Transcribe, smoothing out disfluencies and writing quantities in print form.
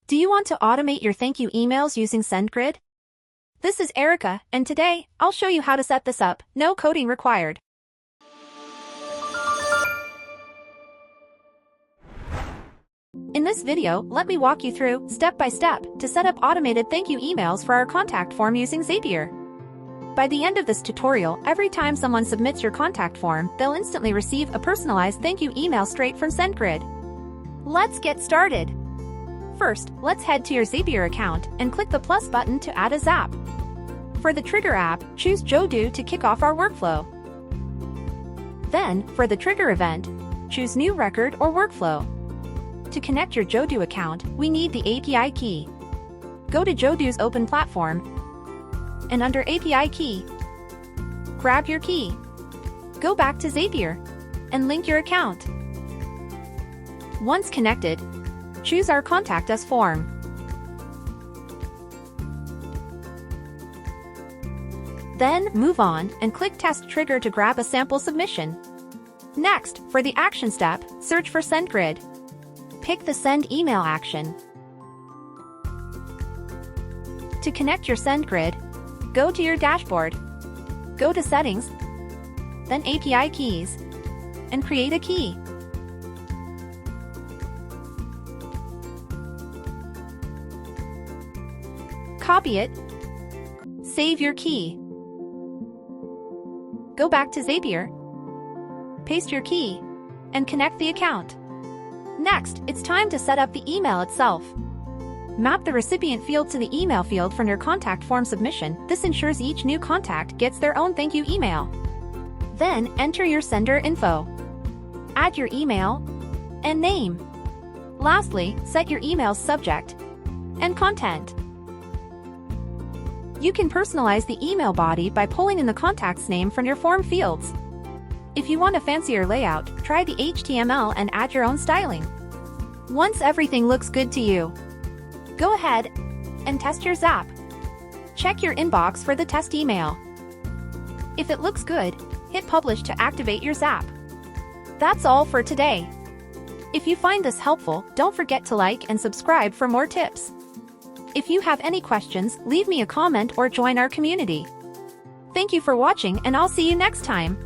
Do you want to automate your thank you emails using SendGrid? This is Erica, and today, I'll show you how to set this up, no coding required. In this video, let me walk you through, step by step, to set up automated thank you emails for our contact form using Zapier. By the end of this tutorial, every time someone submits your contact form, they'll instantly receive a personalized thank you email straight from SendGrid. Let's get started. First, let's head to your Zapier account and click the plus button to add a Zap. For the trigger app, choose Jodoo to kick off our workflow. Then, for the trigger event, choose New Record or Workflow. To connect your Jodoo account, we need the API key. Go to Jodoo's open platform, and under API key, grab your key. Go back to Zapier, and link your account. Once connected, choose our Contact Us form. Then, move on and click Test Trigger to grab a sample submission. Next, for the action step, search for SendGrid. Pick the Send Email action. To connect your SendGrid, go to your dashboard. Go to Settings, then API Keys, and create a key. Copy it, save your key. Go back to Zapier, paste your key, and connect the account. Next, it's time to set up the email itself. Map the recipient field to the email field from your contact form submission. This ensures each new contact gets their own thank you email. Then, enter your sender info. Add your email and name. Lastly, set your email's subject and content. You can personalize the email body by pulling in the contact's name from your form fields. If you want a fancier layout, try the HTML and add your own styling. Once everything looks good to you, go ahead and test your Zap. Check your inbox for the test email. If it looks good, hit Publish to activate your Zap. That's all for today. If you find this helpful, don't forget to like and subscribe for more tips. If you have any questions, leave me a comment or join our community. Thank you for watching, and I'll see you next time.